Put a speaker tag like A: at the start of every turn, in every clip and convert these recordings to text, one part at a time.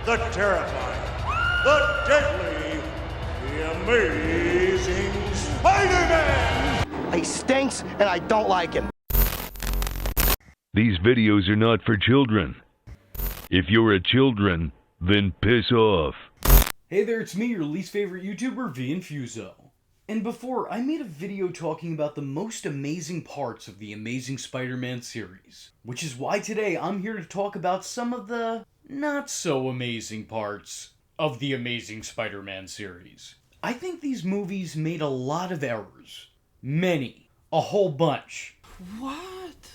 A: the terrifying, the deadly, the amazing Spider-Man!
B: He stinks, and I don't like him.
C: These videos are not for children. If you're a children, then piss off.
D: Hey there, it's me, your least favorite YouTuber, Infuso. And before, I made a video talking about the most amazing parts of the Amazing Spider-Man series. Which is why today I'm here to talk about some of the not-so-amazing parts of the Amazing Spider-Man series. I think these movies made a lot of errors. Many. A whole bunch.
E: What?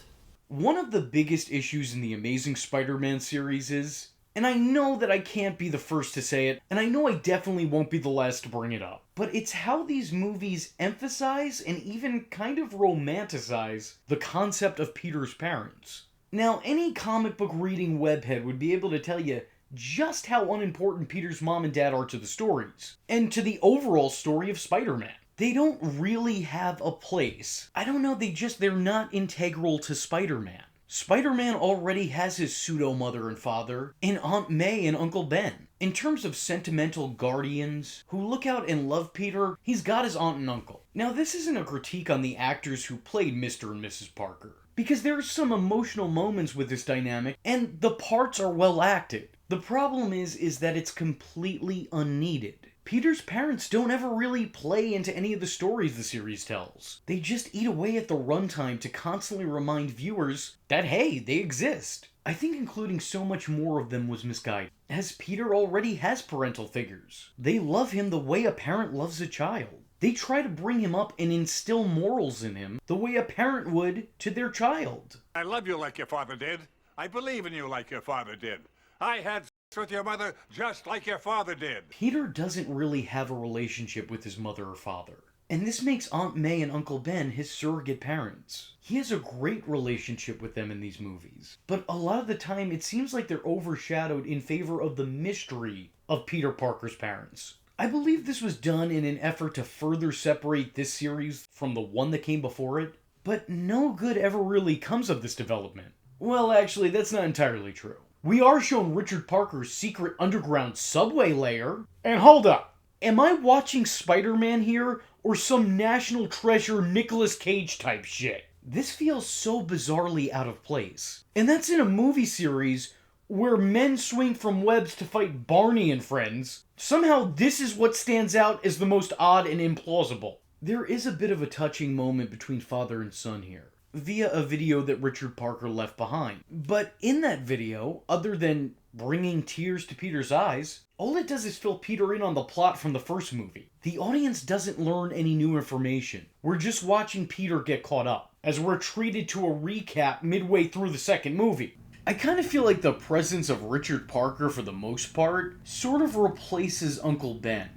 D: One of the biggest issues in the Amazing Spider-Man series is, and I know that I can't be the first to say it, and I know I definitely won't be the last to bring it up, but it's how these movies emphasize and even kind of romanticize the concept of Peter's parents. Now, any comic book reading webhead would be able to tell you just how unimportant Peter's mom and dad are to the stories, and to the overall story of Spider-Man. They don't really have a place. I don't know, they're not integral to Spider-Man. Spider-Man already has his pseudo-mother and father in Aunt May and Uncle Ben. In terms of sentimental guardians who look out and love Peter, he's got his aunt and uncle. Now, this isn't a critique on the actors who played Mr. and Mrs. Parker, because there are some emotional moments with this dynamic, and the parts are well acted. The problem is that it's completely unneeded. Peter's parents don't ever really play into any of the stories the series tells. They just eat away at the runtime to constantly remind viewers that, hey, they exist. I think including so much more of them was misguided, as Peter already has parental figures. They love him the way a parent loves a child. They try to bring him up and instill morals in him the way a parent would to their child.
A: I love you like your father did. I believe in you like your father did. I had with your mother just like your father did.
D: Peter doesn't really have a relationship with his mother or father, and this makes Aunt May and Uncle Ben his surrogate parents. He has a great relationship with them in these movies, but a lot of the time it seems like they're overshadowed in favor of the mystery of Peter Parker's parents. I believe this was done in an effort to further separate this series from the one that came before it, but no good ever really comes of this development. Well, actually, that's not entirely true. We are shown Richard Parker's secret underground subway lair. And hold up, am I watching Spider-Man here, or some National Treasure Nicolas Cage type shit? This feels so bizarrely out of place. And that's in a movie series where men swing from webs to fight Barney and friends. Somehow this is what stands out as the most odd and implausible. There is a bit of a touching moment between father and son here, via a video that Richard Parker left behind. But in that video, other than bringing tears to Peter's eyes, all it does is fill Peter in on the plot from the first movie. The audience doesn't learn any new information. We're just watching Peter get caught up, as we're treated to a recap midway through the second movie. I kind of feel like the presence of Richard Parker, for the most part, sort of replaces Uncle Ben.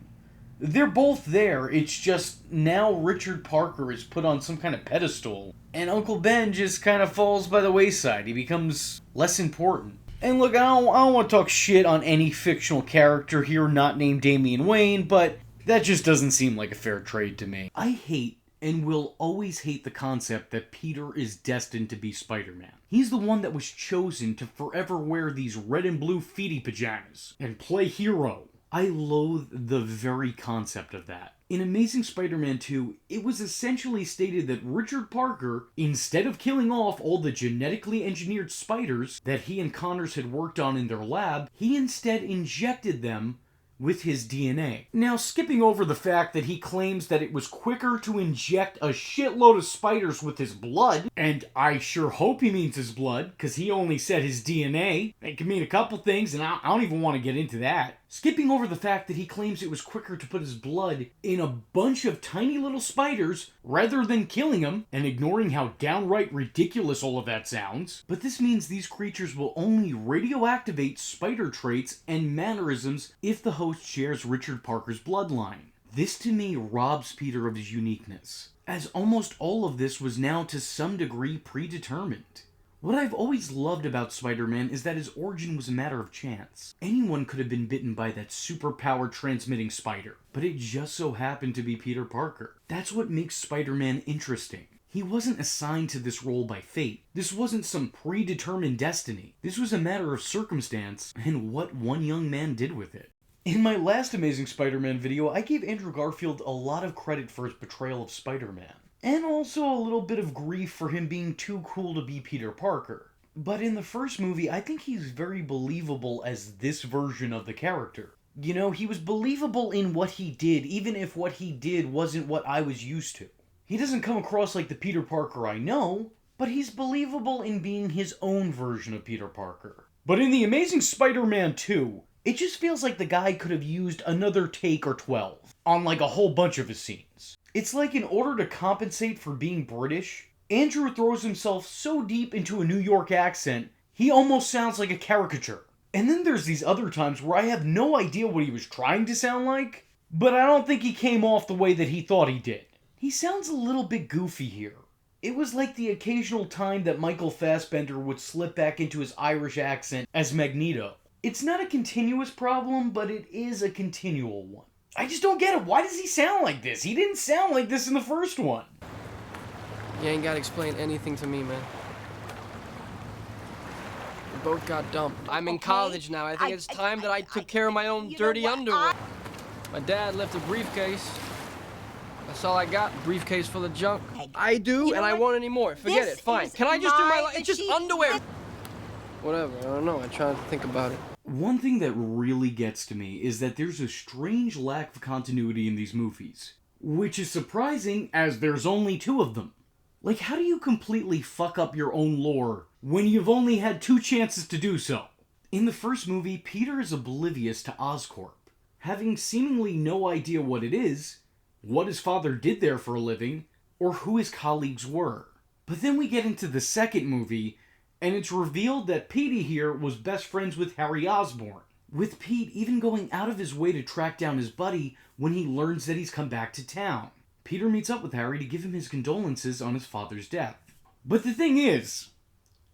D: They're both there, it's just now Richard Parker is put on some kind of pedestal, and Uncle Ben just kind of falls by the wayside. He becomes less important. And look, I don't want to talk shit on any fictional character here not named Damian Wayne, but that just doesn't seem like a fair trade to me. I hate and will always hate the concept that Peter is destined to be Spider-Man. He's the one that was chosen to forever wear these red and blue feety pajamas and play hero. I loathe the very concept of that. In Amazing Spider-Man 2, it was essentially stated that Richard Parker, instead of killing off all the genetically engineered spiders that he and Connors had worked on in their lab, he instead injected them with his DNA. Now, skipping over the fact that he claims that it was quicker to inject a shitload of spiders with his blood, and I sure hope he means his blood, because he only said his DNA. It could mean a couple things, and I don't even want to get into that. Skipping over the fact that he claims it was quicker to put his blood in a bunch of tiny little spiders rather than killing them, and ignoring how downright ridiculous all of that sounds. But this means these creatures will only radioactivate spider traits and mannerisms if the host shares Richard Parker's bloodline. This to me robs Peter of his uniqueness, as almost all of this was now to some degree predetermined. What I've always loved about Spider-Man is that his origin was a matter of chance. Anyone could have been bitten by that superpower transmitting spider, but it just so happened to be Peter Parker. That's what makes Spider-Man interesting. He wasn't assigned to this role by fate. This wasn't some predetermined destiny. This was a matter of circumstance and what one young man did with it. In my last Amazing Spider-Man video, I gave Andrew Garfield a lot of credit for his portrayal of Spider-Man, and also a little bit of grief for him being too cool to be Peter Parker. But in the first movie, I think he's very believable as this version of the character. You know, he was believable in what he did, even if what he did wasn't what I was used to. He doesn't come across like the Peter Parker I know, but he's believable in being his own version of Peter Parker. But in The Amazing Spider-Man 2, it just feels like the guy could have used another take or 12 on like a whole bunch of his scenes. It's like in order to compensate for being British, Andrew throws himself so deep into a New York accent, he almost sounds like a caricature. And then there's these other times where I have no idea what he was trying to sound like, but I don't think he came off the way that he thought he did. He sounds a little bit goofy here. It was like the occasional time that Michael Fassbender would slip back into his Irish accent as Magneto. It's not a continuous problem, but it is a continual one. I just don't get it. Why does he sound like this? He didn't sound like this in the first one.
E: You ain't gotta explain anything to me, man. We both got dumped. I'm in college now. I think it's time that I took care of my own dirty underwear. My dad left a briefcase. That's all I got, a briefcase full of junk. I do, and I won't anymore. Forget it, fine. Can I just do my life? It's just underwear. Whatever, I don't know. I try to think about it.
D: One thing that really gets to me is that there's a strange lack of continuity in these movies. Which is surprising, as there's only 2 of them. Like, how do you completely fuck up your own lore when you've only had 2 chances to do so? In the first movie, Peter is oblivious to Oscorp, having seemingly no idea what it is, what his father did there for a living, or who his colleagues were. But then we get into the second movie, and it's revealed that Petey here was best friends with Harry Osborn, with Pete even going out of his way to track down his buddy when he learns that he's come back to town. Peter meets up with Harry to give him his condolences on his father's death. But the thing is,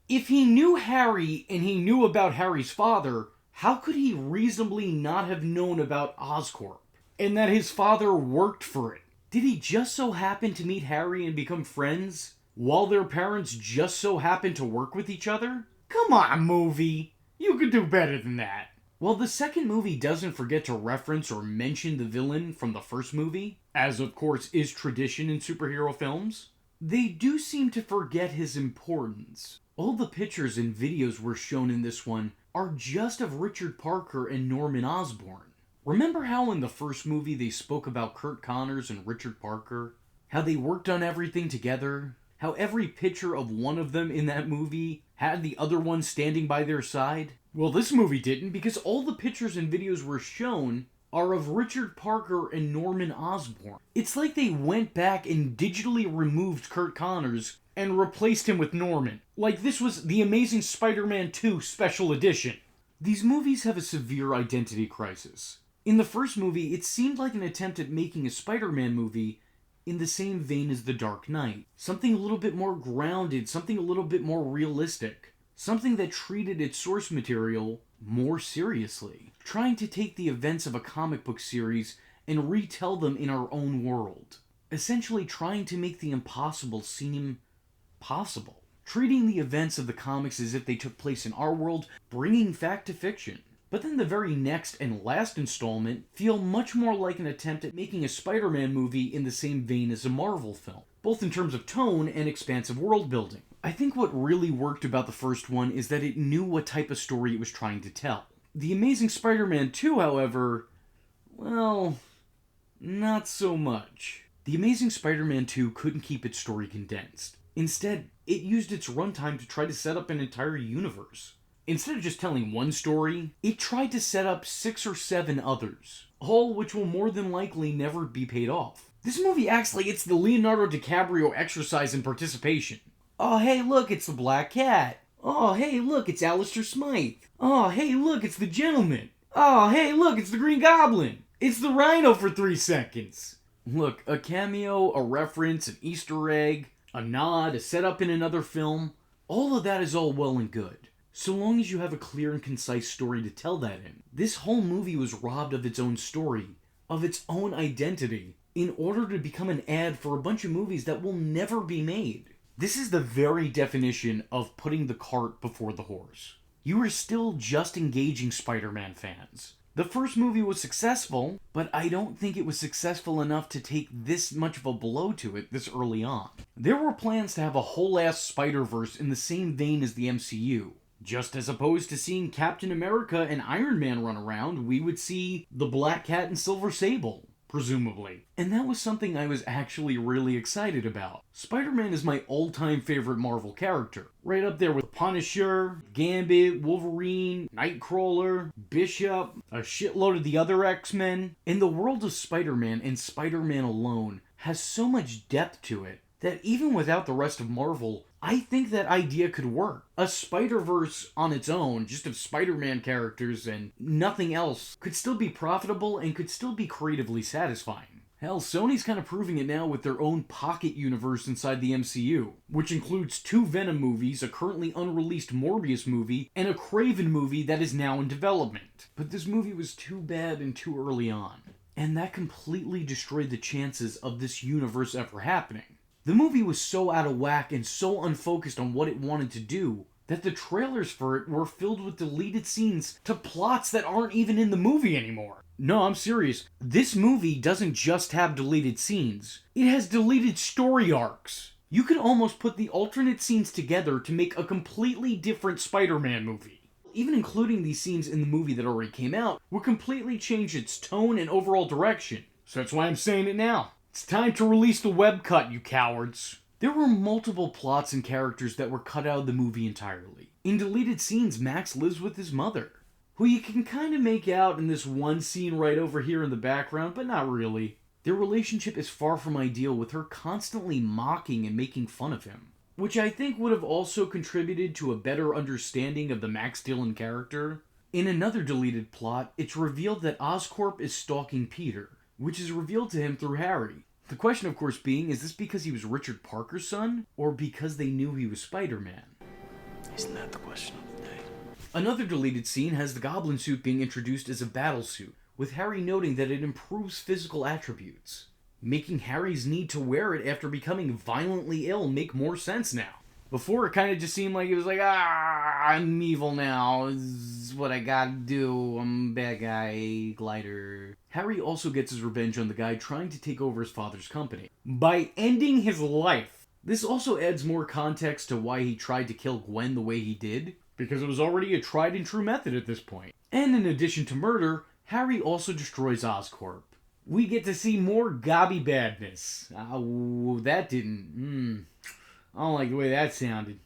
D: if he knew Harry and he knew about Harry's father, how could he reasonably not have known about Oscorp? And that his father worked for it? Did he just so happen to meet Harry and become friends, while their parents just so happen to work with each other? Come on, movie! You could do better than that. While the second movie doesn't forget to reference or mention the villain from the first movie, as of course is tradition in superhero films, they do seem to forget his importance. All the pictures and videos we're shown in this one are just of Richard Parker and Norman Osborn. Remember how in the first movie they spoke about Kurt Connors and Richard Parker? How they worked on everything together? How every picture of one of them in that movie had the other one standing by their side? Well, this movie didn't, because all the pictures and videos we're shown are of Richard Parker and Norman Osborn. It's like they went back and digitally removed Kurt Connors and replaced him with Norman. Like this was the Amazing Spider-Man 2 Special Edition. These movies have a severe identity crisis. In the first movie, it seemed like an attempt at making a Spider-Man movie in the same vein as The Dark Knight. Something a little bit more grounded, something a little bit more realistic. Something that treated its source material more seriously. Trying to take the events of a comic book series and retell them in our own world. Essentially trying to make the impossible seem possible. Treating the events of the comics as if they took place in our world, bringing fact to fiction. But then the very next and last installment feel much more like an attempt at making a Spider-Man movie in the same vein as a Marvel film, both in terms of tone and expansive world building. I think what really worked about the first one is that it knew what type of story it was trying to tell. The Amazing Spider-Man 2, however, well, not so much. The Amazing Spider-Man 2 couldn't keep its story condensed. Instead, it used its runtime to try to set up an entire universe. Instead of just telling one story, it tried to set up 6 or 7 others, all which will more than likely never be paid off. This movie acts like it's the Leonardo DiCaprio exercise in participation. Oh, hey, look, it's the Black Cat. Oh, hey, look, it's Alistair Smythe. Oh, hey, look, it's the Gentleman. Oh, hey, look, it's the Green Goblin. It's the Rhino for 3 seconds. Look, a cameo, a reference, an Easter egg, a nod, a setup in another film, all of that is all well and good. So long as you have a clear and concise story to tell that in. This whole movie was robbed of its own story, of its own identity, in order to become an ad for a bunch of movies that will never be made. This is the very definition of putting the cart before the horse. You are still just engaging Spider-Man fans. The first movie was successful, but I don't think it was successful enough to take this much of a blow to it this early on. There were plans to have a whole-ass Spider-Verse in the same vein as the MCU. Just as opposed to seeing Captain America and Iron Man run around, we would see the Black Cat and Silver Sable, presumably. And that was something I was actually really excited about. Spider-Man is my all-time favorite Marvel character. Right up there with Punisher, Gambit, Wolverine, Nightcrawler, Bishop, a shitload of the other X-Men. And the world of Spider-Man and Spider-Man alone has so much depth to it that even without the rest of Marvel, I think that idea could work. A Spider-Verse on its own, just of Spider-Man characters and nothing else, could still be profitable and could still be creatively satisfying. Hell, Sony's kind of proving it now with their own pocket universe inside the MCU, which includes 2 Venom movies, a currently unreleased Morbius movie, and a Kraven movie that is now in development. But this movie was too bad and too early on, and that completely destroyed the chances of this universe ever happening. The movie was so out of whack and so unfocused on what it wanted to do that the trailers for it were filled with deleted scenes to plots that aren't even in the movie anymore. No, I'm serious. This movie doesn't just have deleted scenes. It has deleted story arcs. You could almost put the alternate scenes together to make a completely different Spider-Man movie. Even including these scenes in the movie that already came out would completely change its tone and overall direction. So that's why I'm saying it now. It's time to release the web cut, you cowards. There were multiple plots and characters that were cut out of the movie entirely. In deleted scenes, Max lives with his mother, who you can kind of make out in this one scene right over here in the background, but not really. Their relationship is far from ideal, with her constantly mocking and making fun of him, which I think would have also contributed to a better understanding of the Max Dillon character. In another deleted plot, it's revealed that Oscorp is stalking Peter, which is revealed to him through Harry. The question, of course, being, is this because he was Richard Parker's son, or because they knew he was Spider-Man?
F: Isn't that the question of the day?
D: Another deleted scene has the Goblin suit being introduced as a battle suit, with Harry noting that it improves physical attributes, making Harry's need to wear it after becoming violently ill make more sense now. Before, it kind of just seemed like it was like, I'm evil now, this is what I gotta do, I'm a bad guy, glider. Harry also gets his revenge on the guy trying to take over his father's company by ending his life. This also adds more context to why he tried to kill Gwen the way he did, because it was already a tried and true method at this point. And in addition to murder, Harry also destroys Oscorp. We get to see more gobby badness. That didn't... I don't like the way that sounded.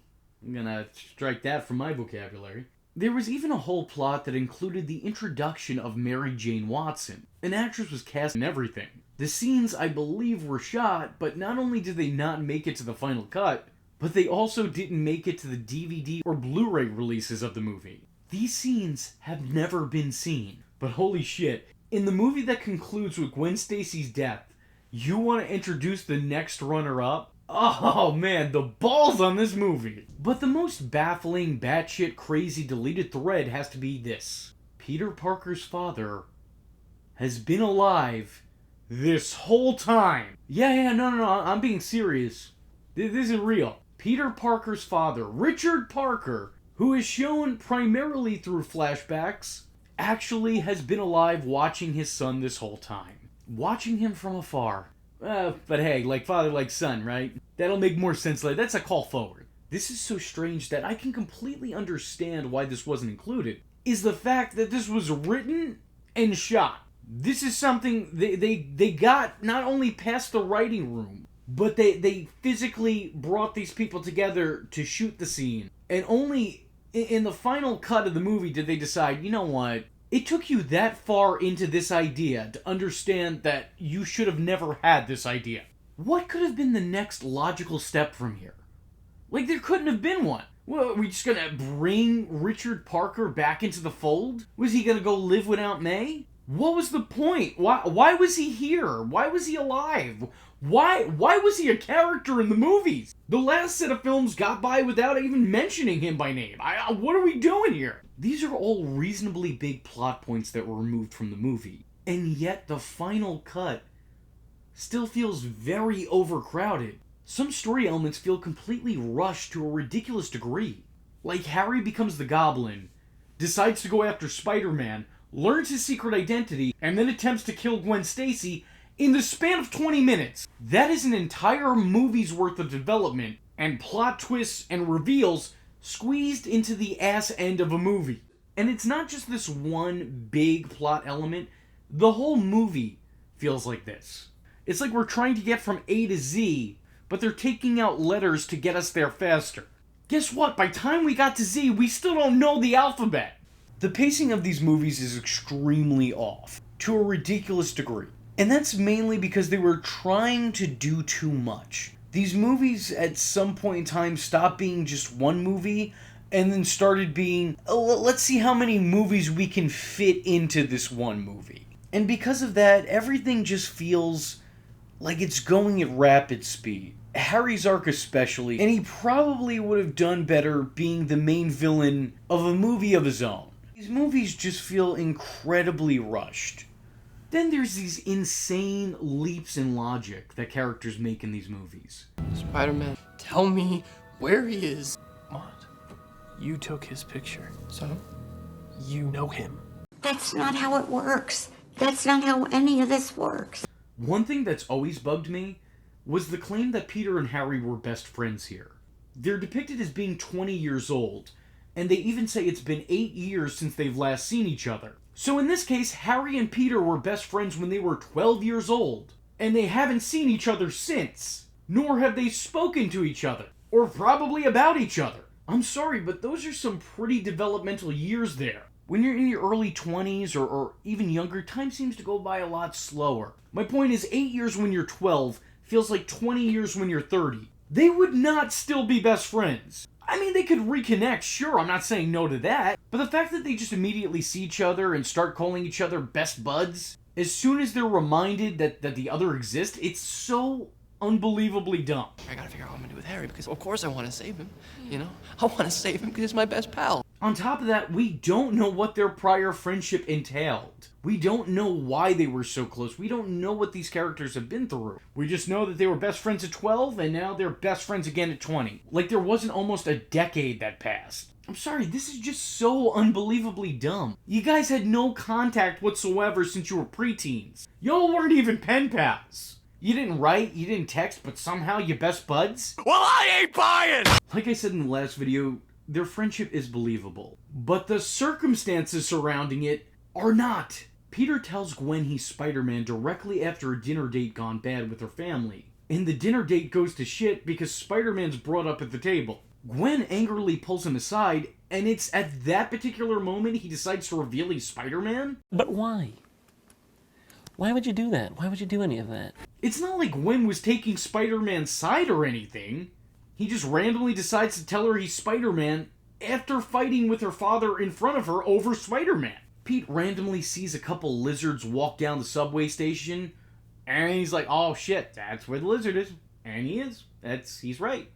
D: I'm gonna strike that from my vocabulary. There was even a whole plot that included the introduction of Mary Jane Watson. An actress was cast in everything. The scenes, I believe, were shot, but not only did they not make it to the final cut, but they also didn't make it to the DVD or Blu-ray releases of the movie. These scenes have never been seen. But holy shit, in the movie that concludes with Gwen Stacy's death, you want to introduce the next runner-up? Oh man, the balls on this movie. But the most baffling, batshit crazy deleted thread has to be this. Peter Parker's father has been alive this whole time. Yeah, no, I'm being serious. This isn't real. Peter Parker's father, Richard Parker, who is shown primarily through flashbacks, actually has been alive watching his son this whole time. Watching him from afar. But hey, like father, like son, right? That'll make more sense later. That's a call forward. This is so strange that I can completely understand why this wasn't included, is the fact that this was written and shot. This is something they got not only past the writing room, but they physically brought these people together to shoot the scene. And only in the final cut of the movie did they decide, you know what? It took you that far into this idea to understand that you should have never had this idea. What could have been the next logical step from here? Like, there couldn't have been one. Well, are we just gonna bring Richard Parker back into the fold? Was he gonna go live without May? What was the point? Why was he here? Why was he alive? Why was he a character in the movies? The last set of films got by without even mentioning him by name. What are we doing here? These are all reasonably big plot points that were removed from the movie. And yet the final cut still feels very overcrowded. Some story elements feel completely rushed to a ridiculous degree. Like Harry becomes the Goblin, decides to go after Spider-Man, learns his secret identity, and then attempts to kill Gwen Stacy in the span of 20 minutes. That is an entire movie's worth of development and plot twists and reveals squeezed into the ass end of a movie. And it's not just this one big plot element. The whole movie feels like this. It's like we're trying to get from A to Z, but they're taking out letters to get us there faster. Guess what? By the time we got to Z, we still don't know the alphabet. The pacing of these movies is extremely off, to a ridiculous degree. And that's mainly because they were trying to do too much. These movies at some point in time stopped being just one movie and then started being, let's see how many movies we can fit into this one movie. And because of that, everything just feels like it's going at rapid speed. Harry's arc especially, and he probably would have done better being the main villain of a movie of his own. These movies just feel incredibly rushed. Then there's these insane leaps in logic that characters make in these movies.
E: Spider-Man, tell me where he is.
F: What? You took his picture.
E: So?
F: You know him.
G: That's not how it works. That's not how any of this works.
D: One thing that's always bugged me was the claim that Peter and Harry were best friends here. They're depicted as being 20 years old, and they even say it's been 8 years since they've last seen each other. So in this case, Harry and Peter were best friends when they were 12 years old, and they haven't seen each other since, nor have they spoken to each other, or probably about each other. I'm sorry, but those are some pretty developmental years there. When you're in your early 20s or even younger, time seems to go by a lot slower. My point is, 8 years when you're 12 feels like 20 years when you're 30. They would not still be best friends. I mean, they could reconnect, sure, I'm not saying no to that, but the fact that they just immediately see each other and start calling each other best buds, as soon as they're reminded that the other exists, it's so unbelievably dumb.
E: I gotta figure out what I'm gonna do with Harry, because of course I want to save him, you know? I want to save him because he's my best pal.
D: On top of that, we don't know what their prior friendship entailed. We don't know why they were so close. We don't know what these characters have been through. We just know that they were best friends at 12, and now they're best friends again at 20. Like there wasn't almost a decade that passed. I'm sorry, this is just so unbelievably dumb. You guys had no contact whatsoever since you were preteens. Y'all weren't even pen pals. You didn't write, you didn't text, but somehow you're best buds?
A: Well, I ain't buying!
D: Like I said in the last video, their friendship is believable, but the circumstances surrounding it are not. Peter tells Gwen he's Spider-Man directly after a dinner date gone bad with her family, and the dinner date goes to shit because Spider-Man's brought up at the table. Gwen angrily pulls him aside, and it's at that particular moment he decides to reveal he's Spider-Man?
H: But why? Why would you do that? Why would you do any of that?
D: It's not like Gwen was taking Spider-Man's side or anything. He just randomly decides to tell her he's Spider-Man after fighting with her father in front of her over Spider-Man. Pete randomly sees a couple lizards walk down the subway station, and he's like, oh shit, that's where the lizard is. And he is. He's right.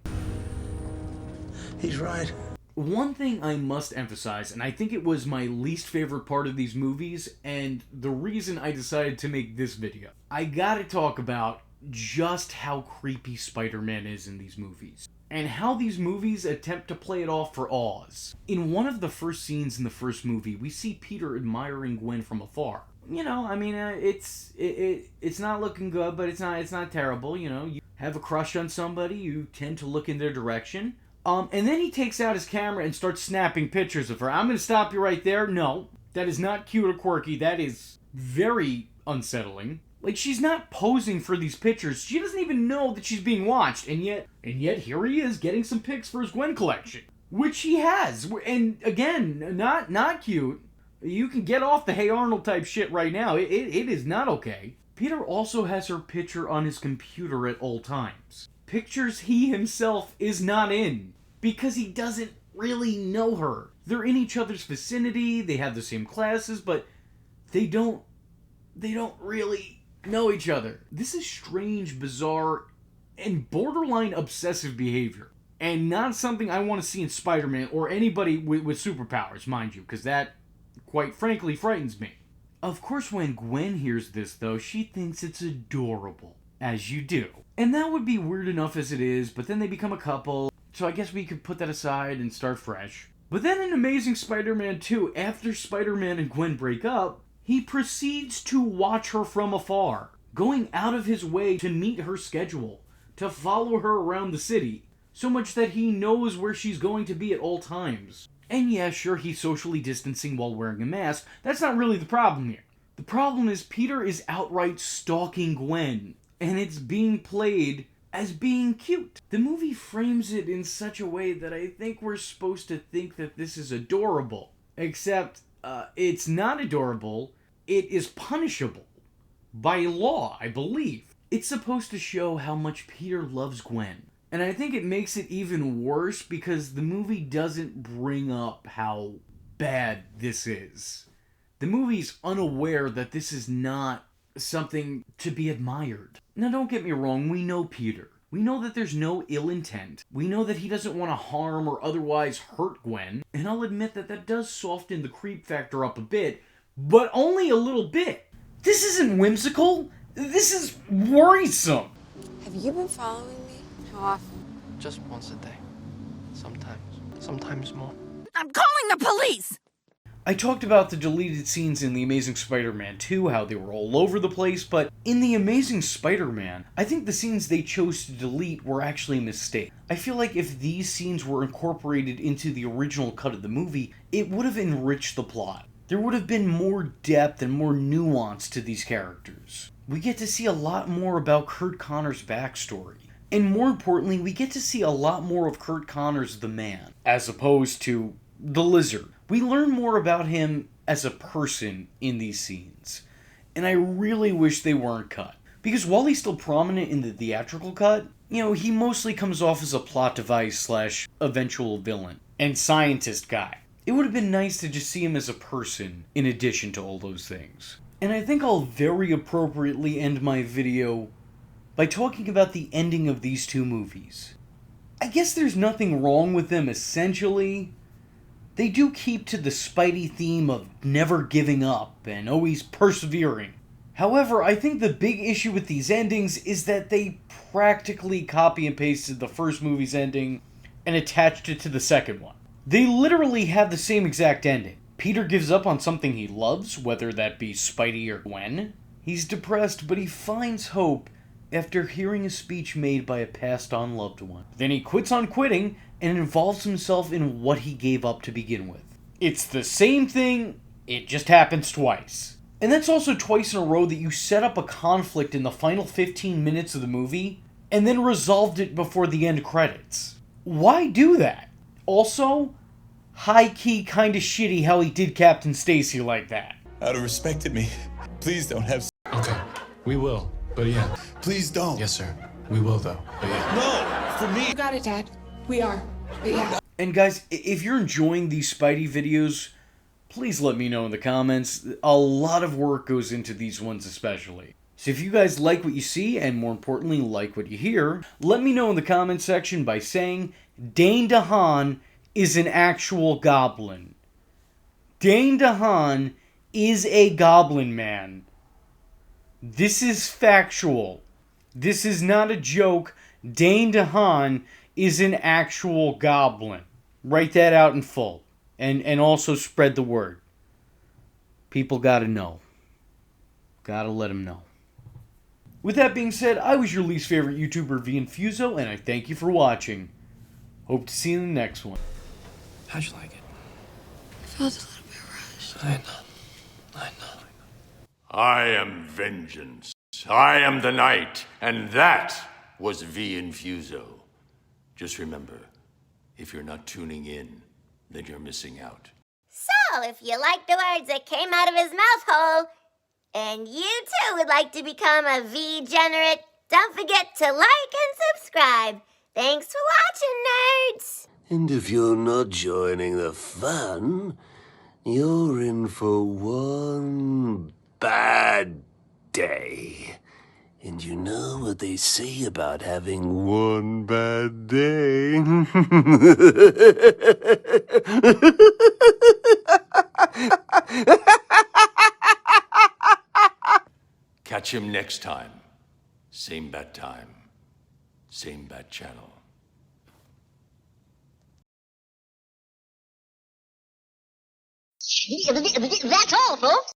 F: He's right.
D: One thing I must emphasize, and I think it was my least favorite part of these movies, and the reason I decided to make this video, I gotta talk about just how creepy Spider-Man is in these movies, and how these movies attempt to play it off for Oz. In one of the first scenes in the first movie, we see Peter admiring Gwen from afar. You know, I mean, it's not looking good, but it's not terrible. You know, you have a crush on somebody, you tend to look in their direction. And then he takes out his camera and starts snapping pictures of her. I'm gonna stop you right there. No, that is not cute or quirky. That is very unsettling. Like, she's not posing for these pictures. She doesn't even know that she's being watched. And yet here he is getting some pics for his Gwen collection. Which he has. And again, not cute. You can get off the Hey Arnold type shit right now. It is not okay. Peter also has her picture on his computer at all times. Pictures he himself is not in. Because he doesn't really know her. They're in each other's vicinity. They have the same classes. But they don't really know each other. This is strange, bizarre, and borderline obsessive behavior. And not something I want to see in Spider-Man or anybody with superpowers, mind you, because that, quite frankly, frightens me. Of course, when Gwen hears this, though, she thinks it's adorable. As you do. And that would be weird enough as it is, but then they become a couple, so I guess we could put that aside and start fresh. But then in Amazing Spider-Man 2, after Spider-Man and Gwen break up, he proceeds to watch her from afar, going out of his way to meet her schedule, to follow her around the city, so much that he knows where she's going to be at all times. And yeah, sure, he's socially distancing while wearing a mask. That's not really the problem here. The problem is Peter is outright stalking Gwen, and it's being played as being cute. The movie frames it in such a way that I think we're supposed to think that this is adorable. Except, it's not adorable, it is punishable. By law, I believe. It's supposed to show how much Peter loves Gwen. And I think it makes it even worse because the movie doesn't bring up how bad this is. The movie's unaware that this is not something to be admired. Now don't get me wrong, we know Peter. We know that there's no ill intent. We know that he doesn't want to harm or otherwise hurt Gwen. And I'll admit that that does soften the creep factor up a bit, but only a little bit. This isn't whimsical. This is worrisome.
I: Have you been following me? How often?
E: Just once a day. Sometimes more.
I: I'm calling the police!
D: I talked about the deleted scenes in The Amazing Spider-Man 2, how they were all over the place, but in The Amazing Spider-Man, I think the scenes they chose to delete were actually a mistake. I feel like if these scenes were incorporated into the original cut of the movie, it would have enriched the plot. There would have been more depth and more nuance to these characters. We get to see a lot more about Kurt Connor's backstory. And more importantly, we get to see a lot more of Kurt Connors the man, as opposed to the Lizard. We learn more about him as a person in these scenes. And I really wish they weren't cut. Because while he's still prominent in the theatrical cut, he mostly comes off as a plot device / eventual villain and scientist guy. It would have been nice to just see him as a person in addition to all those things. And I think I'll very appropriately end my video by talking about the ending of these two movies. I guess there's nothing wrong with them essentially. They do keep to the Spidey theme of never giving up and always persevering. However, I think the big issue with these endings is that they practically copy and pasted the first movie's ending and attached it to the second one. They literally have the same exact ending. Peter gives up on something he loves, whether that be Spidey or Gwen. He's depressed, but he finds hope after hearing a speech made by a passed-on loved one. Then he quits on quitting and involves himself in what he gave up to begin with. It's the same thing, it just happens twice. And that's also twice in a row that you set up a conflict in the final 15 minutes of the movie and then resolved it before the end credits. Why do that? Also, high-key kinda shitty how he did Captain Stacy like that.
J: Out of respect to me, please don't have...
K: Okay, we will, but yeah.
J: Please don't.
K: Yes, sir. We will, though, but yeah.
J: No, for me.
I: You got it, Dad. We are. But yeah.
D: And guys, if you're enjoying these Spidey videos, please let me know in the comments. A lot of work goes into these ones especially. So if you guys like what you see, and more importantly, like what you hear, let me know in the comment section by saying Dane DeHaan is an actual goblin. Dane DeHaan is a goblin man. This is factual. This is not a joke. Dane DeHaan is an actual goblin. Write that out in full. And also spread the word. People gotta know. Gotta let them know. With that being said, I was your least favorite YouTuber, Infuso, and I thank you for watching. Hope to see you in the next one.
F: How'd you like it?
I: I felt a little bit rushed.
F: I know.
A: I am vengeance. I am the night, and that was Infuso. Just remember, if you're not tuning in, then you're missing out.
L: So, if you like the words that came out of his mouth hole, and you too would like to become a V-generate, don't forget to like and subscribe. Thanks for watching, nerds!
M: And if you're not joining the fun, you're in for one bad day. And you know what they say about having one bad day?
A: Catch him next time Same bat time. Same bat channel.
L: That's all, folks.